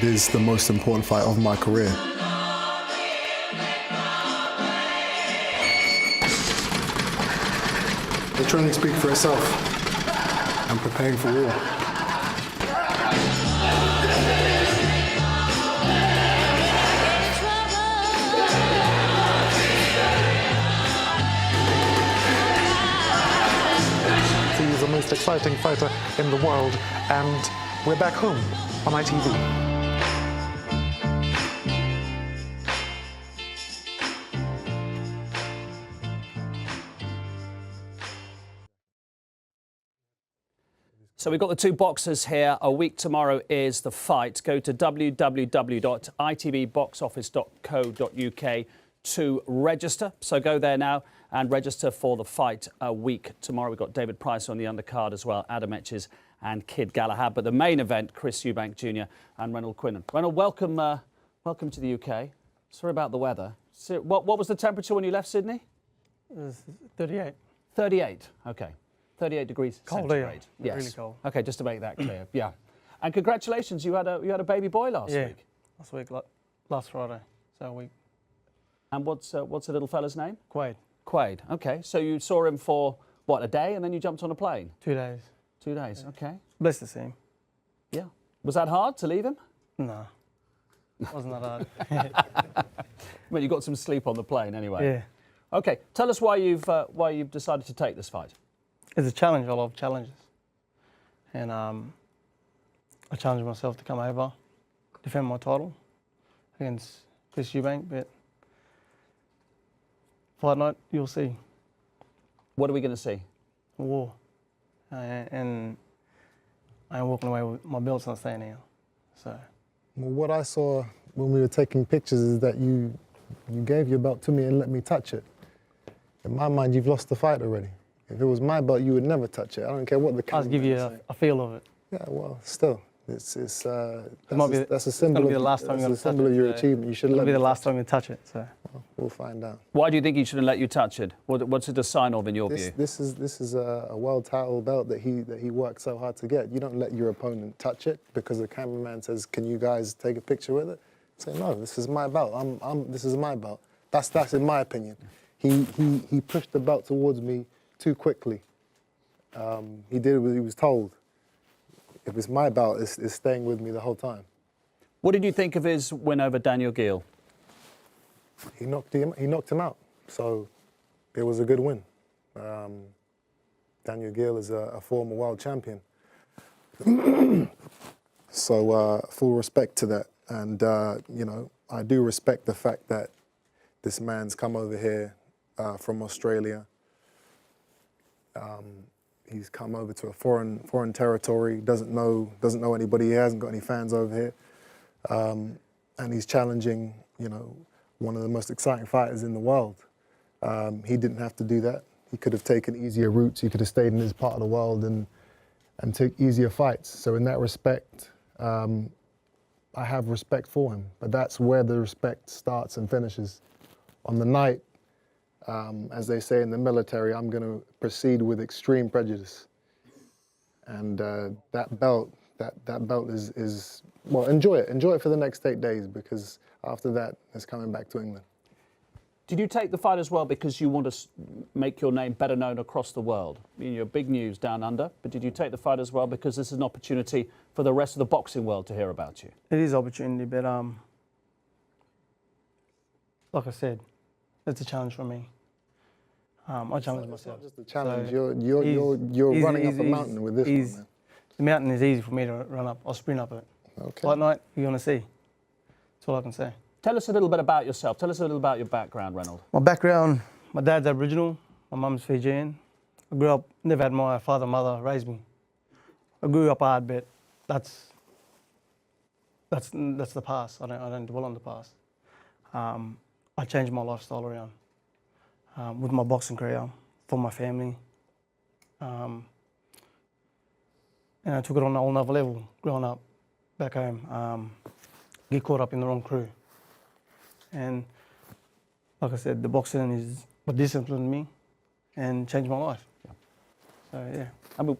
It is the most important fight of my career. The training speaks for itself. I'm preparing for war. He's the most exciting fighter in the world, and we're back home on ITV. So we've got the two boxers here. A week tomorrow is the fight. Go to www.itvboxoffice.co.uk to register. So go there now and register for the fight a week tomorrow. We've got David Price on the undercard as well, Adam Etches and Kid Galahad. But the main event, Chris Eubank Jr. and Renold Quinlan. Renold, welcome to the UK. Sorry about the weather. So what was the temperature when you left Sydney? It was 38. 38, okay. 38 degrees Cold centigrade. Yes. Really cold. Okay, just to make that clear. Yeah. And congratulations, you had a baby boy last week. Last week, last Friday, so a week. And what's the little fella's name? Quaid. Quaid. Okay, so you saw him for what, a day, and then you jumped on a plane? 2 days. 2 days. Yeah. Okay. Blessed to see him. Yeah. Was that hard to leave him? No, wasn't that hard. Well, you got some sleep on the plane anyway. Yeah. Okay, tell us why you've decided to take this fight. It's a challenge. I love challenges, and I challenged myself to come over, defend my title against Chris Eubank. But fight night, you'll see. What are we going to see? War, and I ain't walking away with my belt's not staying here. So. Well, what I saw when we were taking pictures is that you gave your belt to me and let me touch it. In my mind, you've lost the fight already. If it was my belt, you would never touch it. I don't care what the camera. I'll give you a feel of it. Yeah, well, still, that's a symbol. It's gonna be the last time you're gonna touch it. That's a symbol of your achievement. You should let. It'll be the last time you touch it. So. Well, we'll find out. Why do you think he shouldn't let you touch it? What's it a sign of in your view? This is a world title belt that he worked so hard to get. You don't let your opponent touch it because the cameraman says, "Can you guys take a picture with it?" Say, "No, this is my belt. This is my belt." That's in my opinion. He pushed the belt towards me too quickly. He did what he was told. If it's my belt, it's staying with me the whole time. What did you think of his win over Daniel Gill? He knocked him out, so it was a good win. Daniel Gill is a former world champion. So full respect to that. And, you know, I do respect the fact that this man's come over here from Australia. He's come over to a foreign territory, doesn't know anybody, he hasn't got any fans over here. And he's challenging, you know, one of the most exciting fighters in the world. He didn't have to do that. He could have taken easier routes, he could have stayed in his part of the world and took easier fights. So in that respect, I have respect for him, but that's where the respect starts and finishes. On the night, as they say in the military, I'm going to proceed with extreme prejudice. And that belt is, well, enjoy it for the next 8 days, because after that, it's coming back to England. Did you take the fight as well because you want to make your name better known across the world? I mean, you're big news down under, but did you take the fight as well because this is an opportunity for the rest of the boxing world to hear about you? It is an opportunity, but like I said, it's a challenge for me. I challenge myself. It's not just a challenge. So you're running up a mountain with this one, man. The mountain is easy for me to run up. I'll sprint up it. Okay. Fight night, you're going to see. That's all I can say. Tell us a little bit about yourself. Tell us a little about your background, Renold. My background, my dad's Aboriginal, my mum's Fijian. I grew up, never had my father and mother raise me. I grew up hard, but that's the past. I don't dwell on the past. I changed my lifestyle around with my boxing career, for my family. And I took it on a whole another level, growing up back home. Get caught up in the wrong crew. And like I said, the boxing is what disciplined me and changed my life. Yeah. So, yeah. I mean,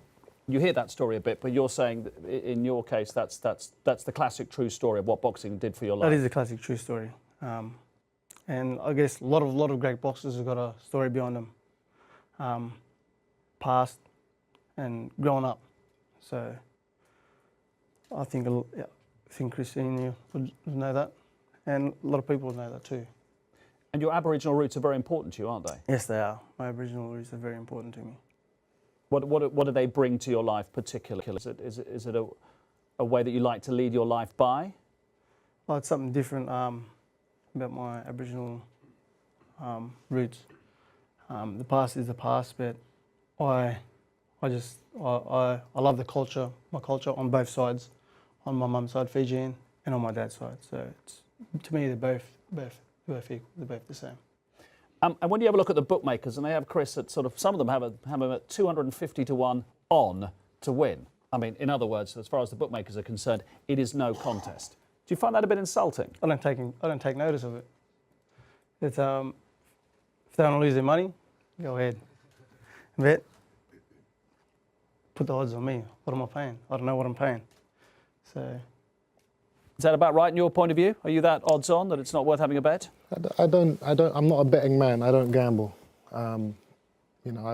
You hear that story a bit, but you're saying that in your case that's the classic true story of what boxing did for your life. That is a classic true story. And I guess a lot of great boxers have got a story behind them, past and growing up. So I think Christine would know that, and a lot of people would know that too. And your Aboriginal roots are very important to you, aren't they? Yes, they are. My Aboriginal roots are very important to me. What do they bring to your life particularly? Is it a way that you like to lead your life by? Well, it's something different about my Aboriginal roots. The past is the past, but I love the culture, my culture on both sides, on my mum's side Fijian and on my dad's side. So to me, they're both equal. They're both the same. And when you have a look at the bookmakers, and they have Chris at sort of, some of them have them at 250 to 1 on to win. I mean, in other words, as far as the bookmakers are concerned, it is no contest. Do you find that a bit insulting? I don't take notice of it. It's if they want to lose their money, go ahead. But put the odds on me. What am I paying? I don't know what I'm paying. So. Is that about right in your point of view? Are you that odds on that it's not worth having a bet? I'm not a betting man. I don't gamble. I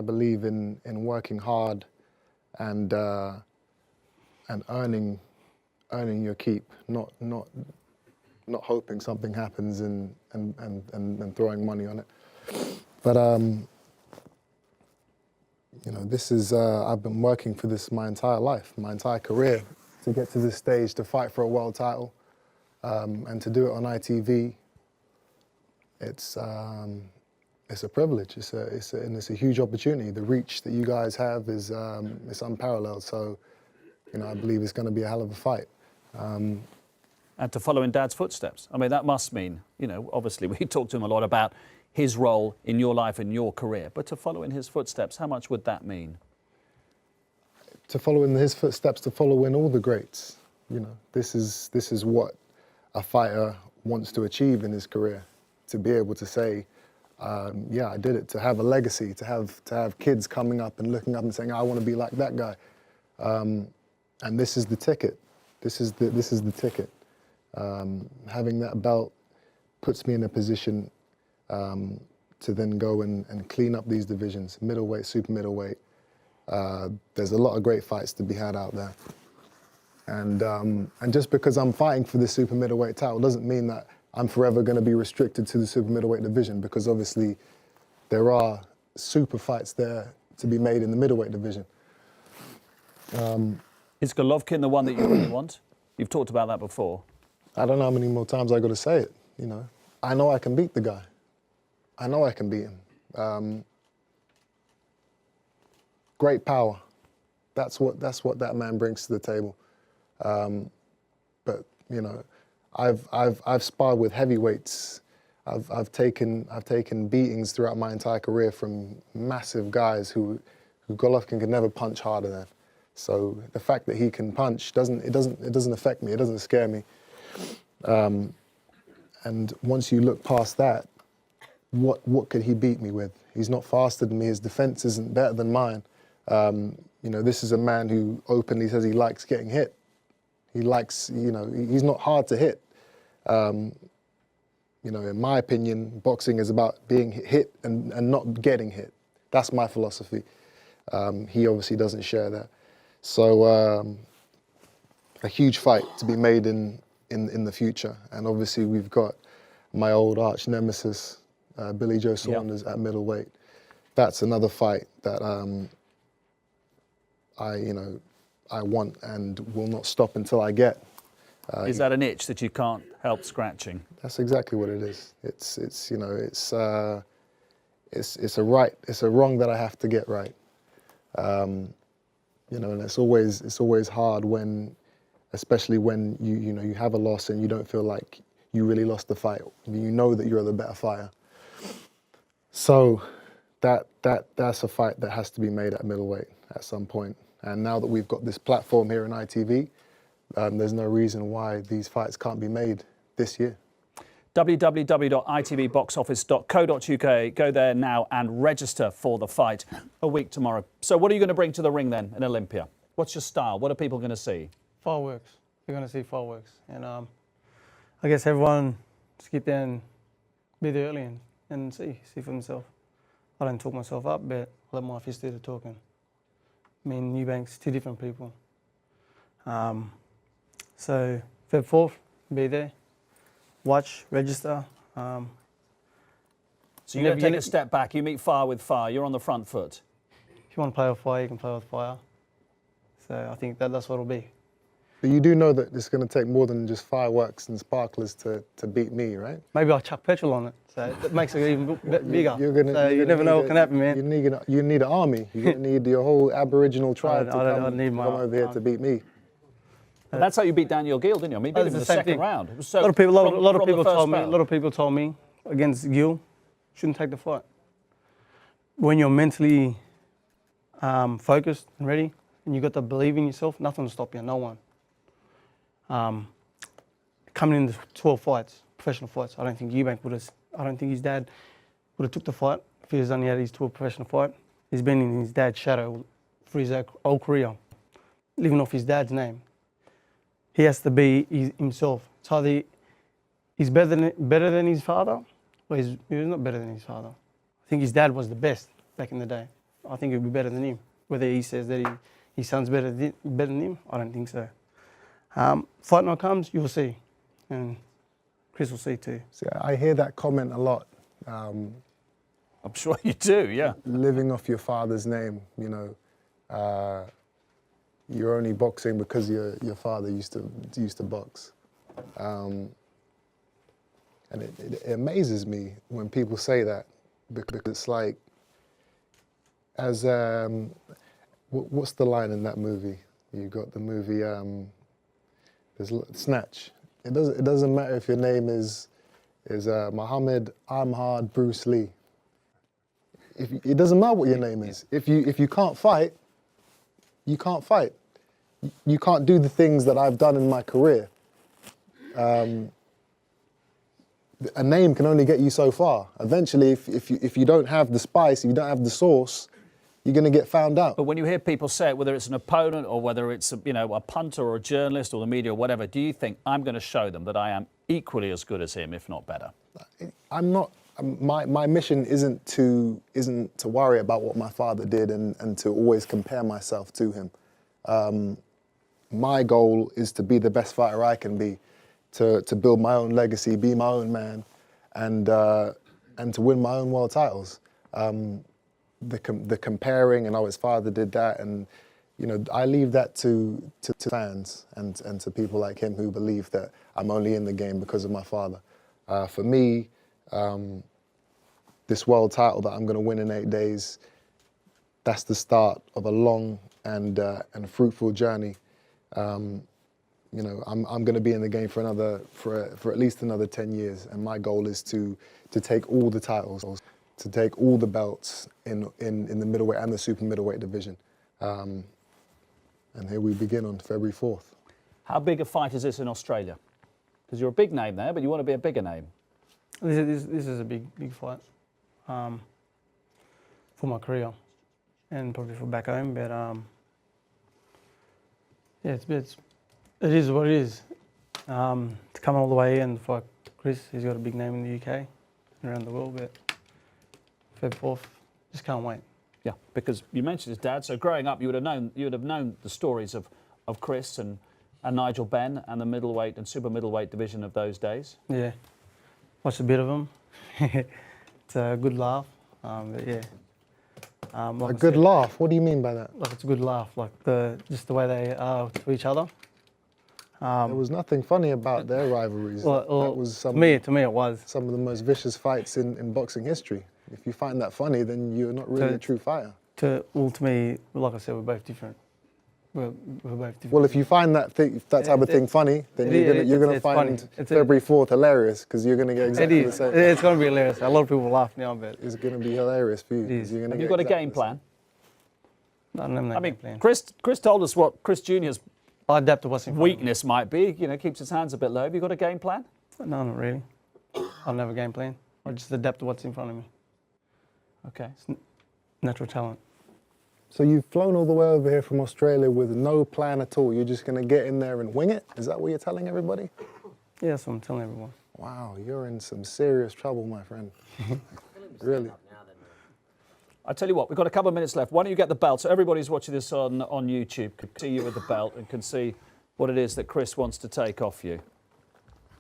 believe in working hard and earning your keep, not hoping something happens and throwing money on it. But this is I've been working for this my entire life, my entire career, to get to this stage, to fight for a world title, and to do it on ITV. It's a privilege. It's a huge opportunity. The reach that you guys have is it's unparalleled. So, I believe it's going to be a hell of a fight. And to follow in Dad's footsteps. I mean, that must mean, obviously we talked to him a lot about his role in your life and your career, but to follow in his footsteps, how much would that mean? To follow in his footsteps, to follow in all the greats. This is what a fighter wants to achieve in his career. To be able to say, yeah, I did it. To have a legacy, to have kids coming up and looking up and saying, I want to be like that guy. And this is the ticket. This is the ticket. Having that belt puts me in a position to then go and clean up these divisions, middleweight, super middleweight. There's a lot of great fights to be had out there. And just because I'm fighting for the super middleweight title doesn't mean that I'm forever going to be restricted to the super middleweight division, because obviously there are super fights there to be made in the middleweight division. Is Golovkin the one that you really want? You've talked about that before. I don't know how many more times I got to say it. I know I can beat the guy. I know I can beat him. Great power. That's what that man brings to the table. But I've sparred with heavyweights. I've taken beatings throughout my entire career from massive guys who Golovkin could never punch harder than. So the fact that he can punch doesn't affect me. It doesn't scare me. And once you look past that, what could he beat me with? He's not faster than me. His defense isn't better than mine. This is a man who openly says he likes getting hit. He likes, he's not hard to hit. In my opinion, boxing is about being hit and not getting hit. That's my philosophy. He obviously doesn't share that. So a huge fight to be made in the future. And obviously we've got my old arch nemesis, Billy Joe Saunders at middleweight. That's another fight that I want and will not stop until I get. Is that an itch that you can't help scratching? That's exactly what it is. It's a wrong that I have to get right. And it's always hard when, especially when you have a loss and you don't feel like you really lost the fight. You know that you're the better fighter. So that's a fight that has to be made at middleweight at some point. And now that we've got this platform here in ITV, there's no reason why these fights can't be made this year. www.itvboxoffice.co.uk. Go there now and register for the fight a week tomorrow. So what are you going to bring to the ring then in Olympia? What's your style? What are people going to see? Fireworks. They're going to see fireworks. And I guess everyone just get there and be there early and see for themselves. I don't talk myself up, but I let my fist do the talking. Me and Eubank's two different people. So Feb 4th, be there, watch, register. So you're going to take a step back. You meet fire with fire. You're on the front foot. If you want to play with fire, you can play with fire. So I think that's what it'll be. But you do know that it's going to take more than just fireworks and sparklers to beat me, right? Maybe I'll chuck petrol on it, so it makes it even bigger. You never know what can happen, man. You need an army. You're going to need your whole Aboriginal tribe to come over here to beat me. And that's how you beat Daniel Gill, didn't you? I mean, you beat him in the second round. So a lot of people told me against Gill, shouldn't take the fight. When you're mentally focused and ready, and you got to believe in yourself, nothing will stop you. No one. Coming into 12 fights, professional fights, I don't think Eubank would have. I don't think his dad would have took the fight if he was only had his 12 professional fight. He's been in his dad's shadow for his whole career, living off his dad's name. He has to be himself. It's either he's better than his father, or he's not better than his father. I think his dad was the best back in the day. I think he'd be better than him. Whether he says that his son's better than him, I don't think so. Fight night comes, you'll see, and Chris will see too. See, I hear that comment a lot. I'm sure you do, yeah. Living off your father's name, you know. You're only boxing because your father used to box, and it amazes me when people say that, because it's like, as what's the line in that movie? You got the movie. There's Snatch. It doesn't matter if your name is Muhammad Ahmad Bruce Lee. It doesn't matter what your name is. If you can't fight, you can't fight. You can't do the things that I've done in my career. A name can only get you so far. Eventually, if you don't have the spice, if you don't have the sauce, you're going to get found out. But when you hear people say it, whether it's an opponent or whether it's a punter or a journalist or the media or whatever, do you think I'm going to show them that I am equally as good as him, if not better? I'm not. My mission isn't to worry about what my father did and to always compare myself to him. My goal is to be the best fighter I can be, to build my own legacy, be my own man, and to win my own world titles. The comparing and his father did that, and I leave that to fans and to people like him who believe that I'm only in the game because of my father. For me, this world title that I'm going to win in 8 days, that's the start of a long and fruitful journey. I'm going to be in the game for at least another 10 years, and my goal is to take all the titles, to take all the belts in the middleweight and the super middleweight division. And here we begin on February 4th. How big a fight is this in Australia? Because you're a big name there, but you want to be a bigger name. This is a big fight for my career and probably for back home. But yeah, it is what it is. To come all the way in for Chris, he's got a big name in the UK and around the world. But Feb 4th, just can't wait. Yeah, because you mentioned his dad. So growing up, you would have known the stories of Chris and Nigel Benn and the middleweight and super middleweight division of those days. Yeah, watched a bit of them. It's a good laugh. But yeah. Like a good laugh? What do you mean by that? Like it's a good laugh, like just the way they are to each other. There was nothing funny about their rivalries. That was to me it was some of the most vicious fights in boxing history. If you find that funny, then you're not really a true fighter. To me, like I said, we're both different. We're both different. Well, if you find that type of thing funny, then you're gonna find February 4th hilarious, because you're gonna get exactly the same. It's gonna be hilarious. A lot of people laugh now, but it's gonna be hilarious for you. Have you got a game plan? No, I mean, plan. Chris told us what Chris Jr.'s I adapt to what's in front weakness might be. Keeps his hands a bit low. Have you got a game plan? No, not really. I don't have a game plan. I just adapt to what's in front of me. Okay. It's natural talent. So you've flown all the way over here from Australia with no plan at all. You're just going to get in there and wing it? Is that what you're telling everybody? Yeah, that's what I'm telling everyone. Wow, you're in some serious trouble, my friend. Really. I tell you what, we've got a couple of minutes left. Why don't you get the belt? So everybody's watching this on YouTube can see you with the belt and can see what it is that Chris wants to take off you.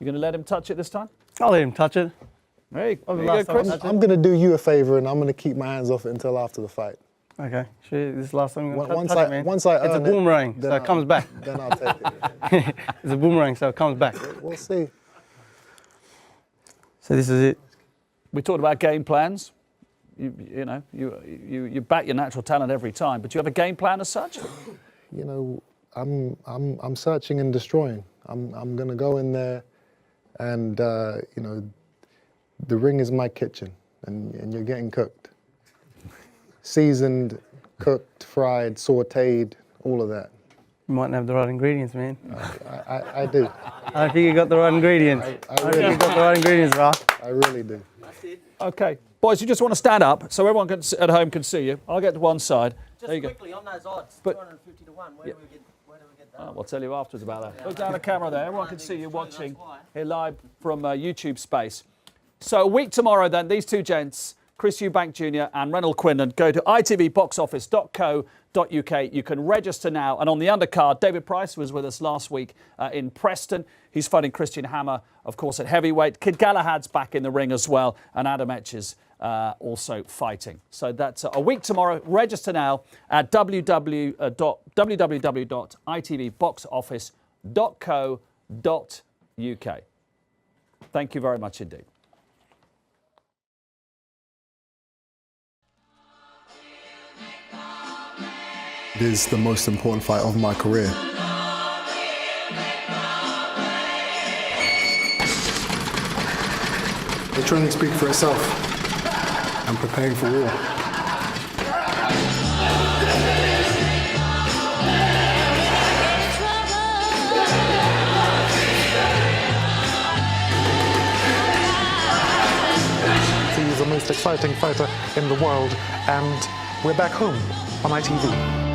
You going to let him touch it this time? I'll let him touch it. There you the go, last time Chris. I touched I'm going to do you a favor and I'm going to keep my hands off it until after the fight. Okay, sure, this is the last time I'm going to Once touch I- it, man. once I it's a earn it, boomerang, so then it comes back. Then I'll take it. It's a boomerang, so it comes back. We'll see. So this is it. We talked about game plans. You back your natural talent every time, but do you have a game plan as such? You know, I'm searching and destroying. I'm going to go in there and, you know, the ring is my kitchen and you're getting cooked. Seasoned, cooked, fried, sautéed, all of that. You mightn't have the right ingredients, man. I do. I don't think you got the right ingredients. I don't think you got the right ingredients, Ralph. I really do. Okay. Boys, you just want to stand up so everyone at home can see you. I'll get to one side. Just there you quickly on those odds, But- 250 to 1. Where do we get that? go. We'll tell you afterwards about that. Look down the camera there. Everyone can see you watching here live from YouTube space. So a week tomorrow then, these two gents, Chris Eubank Jr. and Renold Quinlan, go to itvboxoffice.co.uk. You can register now. And on the undercard, David Price was with us last week in Preston. He's fighting Christian Hammer, of course, at heavyweight. Kid Galahad's back in the ring as well. And Adam Etches also fighting. So that's a week tomorrow. Register now at www.itvboxoffice.co.uk. Thank you very much indeed. It is the most important fight of my career. The training speaks for itself. I'm preparing for war. He's the most exciting fighter in the world, and we're back home on ITV.